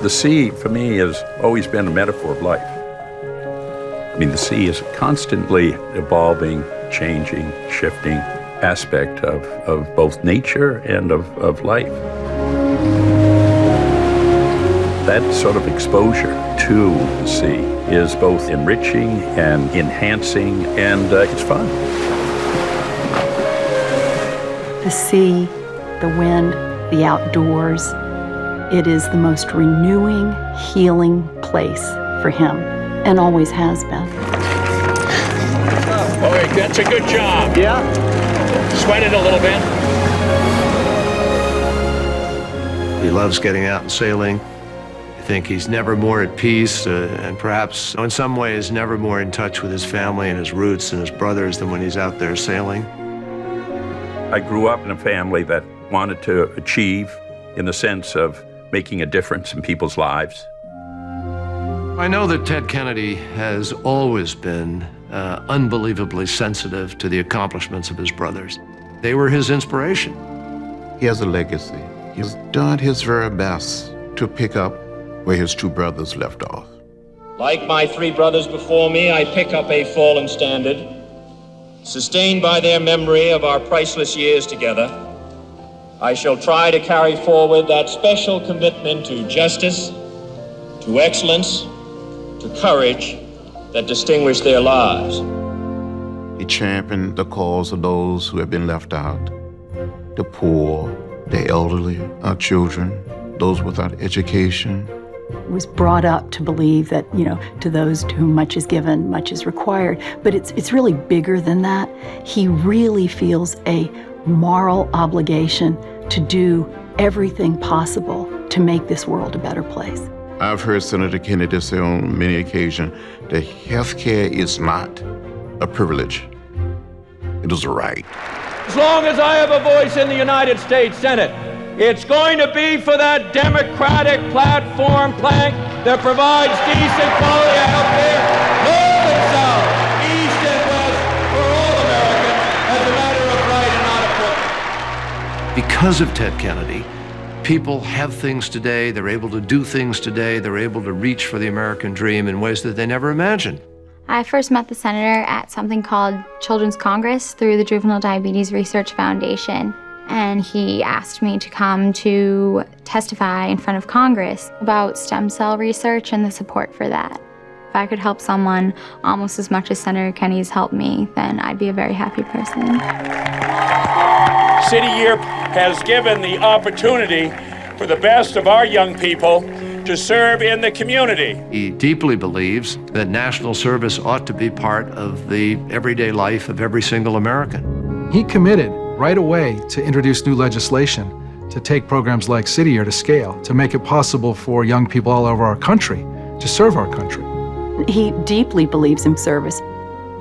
The sea, for me, has always been a metaphor of life. I mean, the sea is a constantly evolving, changing, shifting aspect of both nature and of life. That sort of exposure to the sea is both enriching and enhancing, and it's fun. The sea, the wind, the outdoors, it is the most renewing, healing place for him, and always has been. Boy, that's a good job. Yeah. Sweat it a little bit. He loves getting out and sailing. I think he's never more at peace, and perhaps in some ways never more in touch with his family and his roots and his brothers than when he's out there sailing. I grew up in a family that wanted to achieve in the sense of making a difference in people's lives. I know that Ted Kennedy has always been unbelievably sensitive to the accomplishments of his brothers. They were his inspiration. He has a legacy. He's done his very best to pick up where his two brothers left off. Like my three brothers before me, I pick up a fallen standard, sustained by their memory of our priceless years together. I shall try to carry forward that special commitment to justice, to excellence, to courage that distinguished their lives. He championed the cause of those who have been left out, the poor, the elderly, our children, those without education. Was brought up to believe that, to those to whom much is given, much is required. But it's really bigger than that. He really feels a moral obligation to do everything possible to make this world a better place. I've heard Senator Kennedy say on many occasions that health care is not a privilege. It is a right. As long as I have a voice in the United States Senate, it's going to be for that Democratic platform plank that provides decent quality health care, north and south, east and west, for all Americans as a matter of right and not of privilege. Because of Ted Kennedy, people have things today, they're able to do things today, they're able to reach for the American dream in ways that they never imagined. I first met the senator at something called Children's Congress through the Juvenile Diabetes Research Foundation. And he asked me to come to testify in front of Congress about stem cell research and the support for that. If I could help someone almost as much as Senator Kennedy's helped me, then I'd be a very happy person. City Year has given the opportunity for the best of our young people to serve in the community. He deeply believes that national service ought to be part of the everyday life of every single American. He committed right away to introduce new legislation, to take programs like City Year to scale, to make it possible for young people all over our country to serve our country. He deeply believes in service.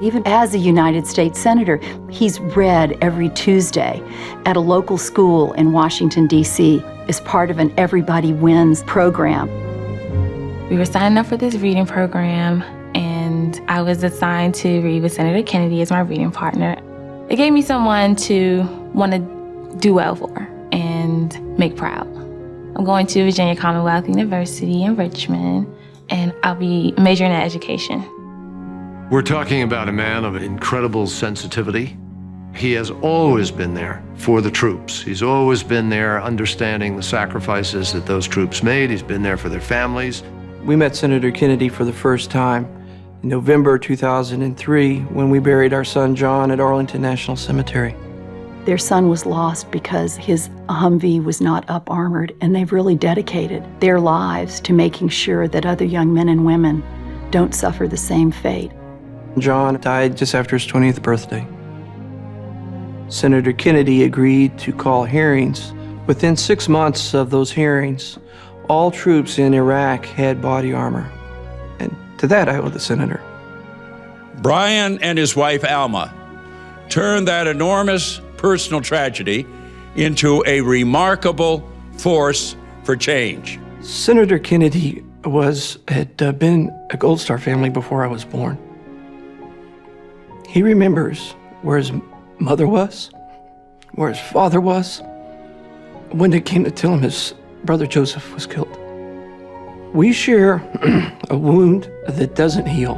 Even as a United States Senator, he's read every Tuesday at a local school in Washington, D.C. as part of an Everybody Wins program. We were signing up for this reading program, and I was assigned to read with Senator Kennedy as my reading partner. It gave me someone to want to do well for and make proud. I'm going to Virginia Commonwealth University in Richmond, and I'll be majoring in education. We're talking about a man of incredible sensitivity. He has always been there for the troops. He's always been there understanding the sacrifices that those troops made. He's been there for their families. We met Senator Kennedy for the first time in November 2003 when we buried our son John at Arlington National Cemetery. Their son was lost because his Humvee was not up-armored, and they've really dedicated their lives to making sure that other young men and women don't suffer the same fate. John died just after his 20th birthday. Senator Kennedy agreed to call hearings. Within 6 months of those hearings, all troops in Iraq had body armor. And to that, I owe the senator. Brian and his wife, Alma, turned that enormous personal tragedy into a remarkable force for change. Senator Kennedy had been a Gold Star family before I was born. He remembers where his mother was, where his father was, when they came to tell him his brother Joseph was killed. We share a wound that doesn't heal,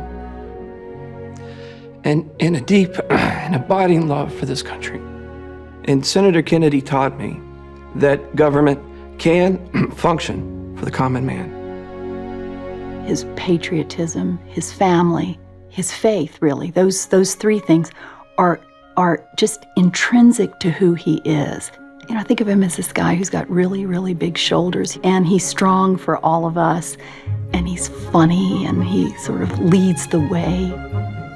and a deep and abiding love for this country. And Senator Kennedy taught me that government can function for the common man. His patriotism, his family, his faith, really, those three things are just intrinsic to who he is. You know, I think of him as this guy who's got really, really big shoulders, and he's strong for all of us, and he's funny, and he sort of leads the way.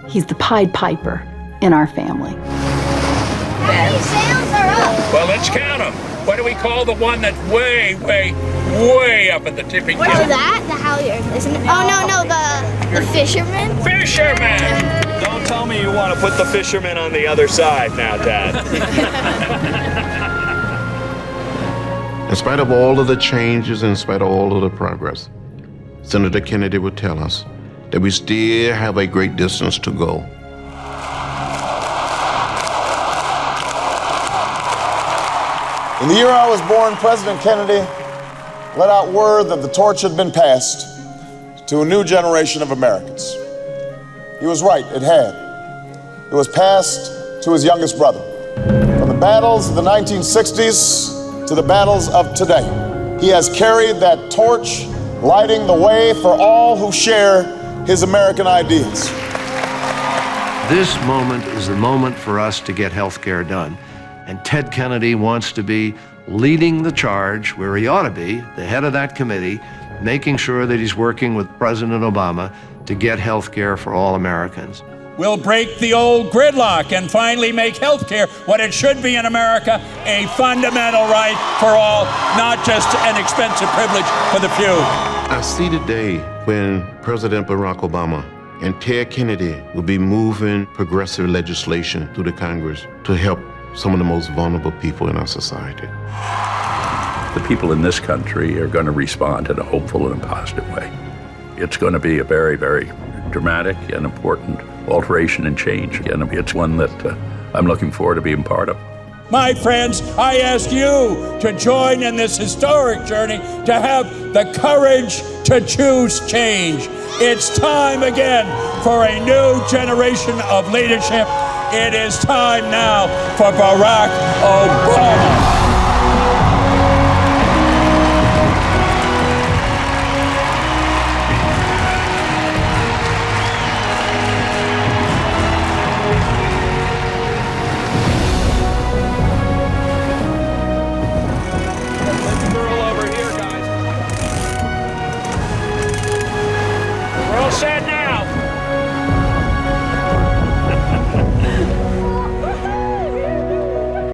He's the Pied Piper in our family. How many sounds are up? Well, let's count them. What do we call the one that's way, way, way up at the tipping What is that? The halyard, isn't it? Oh, no, the fisherman? Fisherman! Don't tell me you want to put the fisherman on the other side now, Dad. In spite of all of the changes, in spite of all of the progress, Senator Kennedy would tell us that we still have a great distance to go. In the year I was born, President Kennedy let out word that the torch had been passed to a new generation of Americans. He was right, it had. It was passed to his youngest brother. From the battles of the 1960s to the battles of today, he has carried that torch, lighting the way for all who share his American ideals. This moment is the moment for us to get health care done. And Ted Kennedy wants to be leading the charge where he ought to be, the head of that committee, making sure that he's working with President Obama to get health care for all Americans. We'll break the old gridlock and finally make health care what it should be in America, a fundamental right for all, not just an expensive privilege for the few. I see the day when President Barack Obama and Ted Kennedy will be moving progressive legislation through the Congress to help some of the most vulnerable people in our society. The people in this country are going to respond in a hopeful and a positive way. It's going to be a very, very dramatic and important alteration and change. And it's one that I'm looking forward to being part of. My friends, I ask you to join in this historic journey, to have the courage to choose change. It's time again for a new generation of leadership. It is time now for Barack Obama. Let's curl over here, guys. We're all set now.